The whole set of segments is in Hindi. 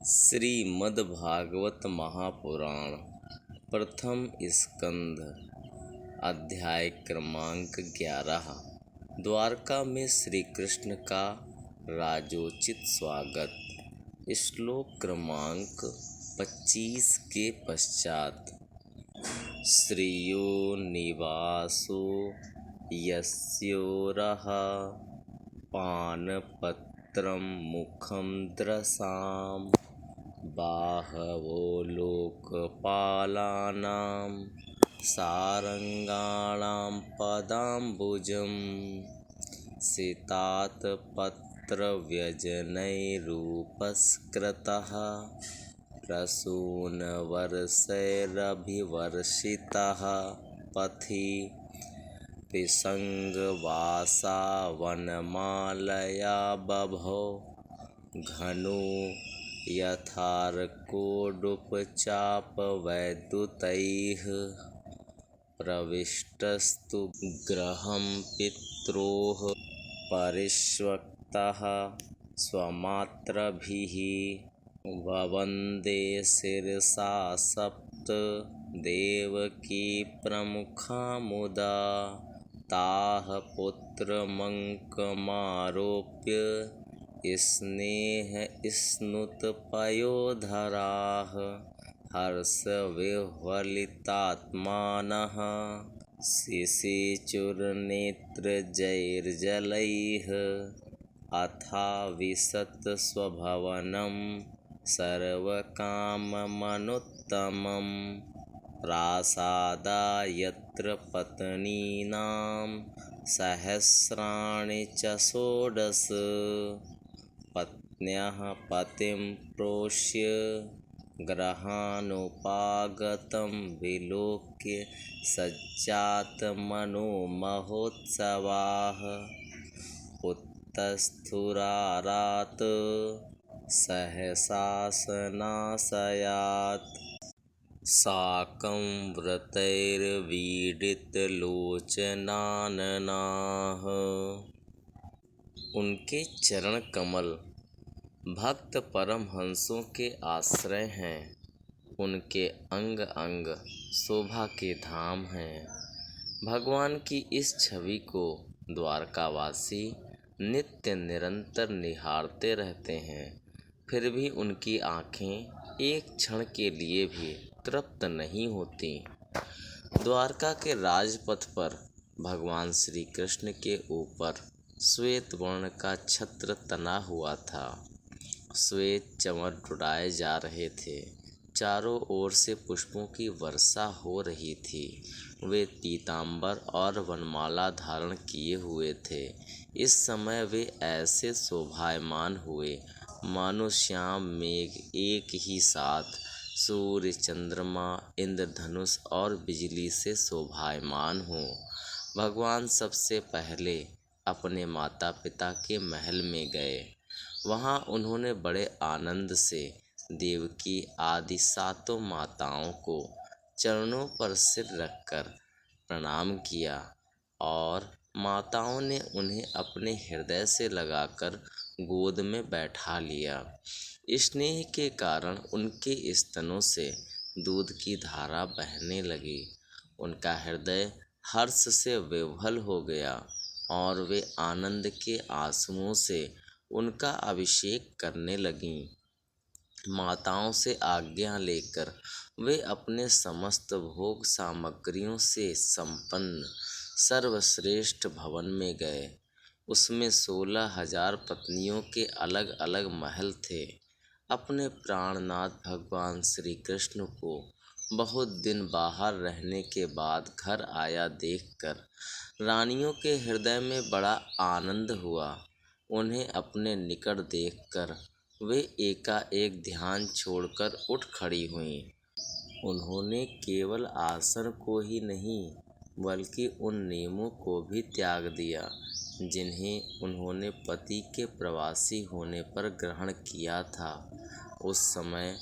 श्रीमद्भागवत महापुराण प्रथम स्कंध अध्याय क्रमांक 11। द्वारका में श्री कृष्ण का राजोचित स्वागत। श्लोक क्रमांक 25 के पश्चात। श्रियो निवासो यस्योरः पानपत्रं मुखं द्रसां बाहवो लोकपालानां सारंगाणां पदाम्बुजं सितात्पत्रव्यजनैरुपस्कृतः प्रसूनवर्षैरभिवर्षितः पथि पिसङ्गवासा वनमालया बभो घनो यथार्कोडुपचापवैद्युतैः प्रविष्टस्तु गृहं पित्रोः परिष्वक्तः स्वमात्रभिः ववन्दे शिरसा सप्त देवकी प्रमुखा मुदा ताः पुत्रमङ्कमारोप्य स्नेहस्नुतपयोधराः हर्षविह्वलितात्मानः शिशिचुर्नेत्रजैर्जलैः अथाविशत्स्वभवनं सर्वकाममनुत्तमं प्रासादा यत्र पत्नीनां सहस्राणि च षोडश पत्न्यः पतिं प्रोष्य गृहानुपागतं विलोक्य सज्जातमनोमहोत्सवाः उत्तस्थुरारात् सहसासनाशयात् साकं व्रतैर्वीडितलोचनाननाः। उनके चरण कमल भक्त परमहंसों के आश्रय हैं। उनके अंग अंग शोभा के धाम हैं। भगवान की इस छवि को द्वारकावासी नित्य निरंतर निहारते रहते हैं, फिर भी उनकी आँखें एक क्षण के लिए भी तृप्त नहीं होती। द्वारका के राजपथ पर भगवान श्री कृष्ण के ऊपर श्वेत वर्ण का छत्र तना हुआ था। श्वेत चंवर उड़ाए जा रहे थे। चारों ओर से पुष्पों की वर्षा हो रही थी। वे पीतांबर और वनमाला धारण किए हुए थे। इस समय वे ऐसे शोभायमान हुए मानो श्याम मेघ एक ही साथ सूर्य, चंद्रमा, इंद्रधनुष और बिजली से शोभायमान हो। भगवान सबसे पहले अपने माता पिता के महल में गए। वहाँ उन्होंने बड़े आनंद से देवकी आदि सातों माताओं को चरणों पर सिर रखकर प्रणाम किया और माताओं ने उन्हें अपने हृदय से लगाकर गोद में बैठा लिया। स्नेह के कारण उनके स्तनों से दूध की धारा बहने लगी। उनका हृदय हर्ष से विह्वल हो गया और वे आनंद के आंसुओं से उनका अभिषेक करने लगीं। माताओं से आज्ञा लेकर वे अपने समस्त भोग सामग्रियों से संपन्न सर्वश्रेष्ठ भवन में गए। उसमें 16,000 पत्नियों के अलग अलग महल थे। अपने प्राणनाथ भगवान श्री कृष्ण को बहुत दिन बाहर रहने के बाद घर आया देखकर रानियों के हृदय में बड़ा आनंद हुआ। उन्हें अपने निकट देखकर वे एकाएक ध्यान छोड़कर उठ खड़ी हुईं। उन्होंने केवल आसन को ही नहीं बल्कि उन नियमों को भी त्याग दिया जिन्हें उन्होंने पति के प्रवासी होने पर ग्रहण किया था। उस समय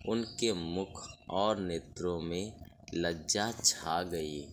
उनके मुख और नेत्रों में लज्जा छा गई।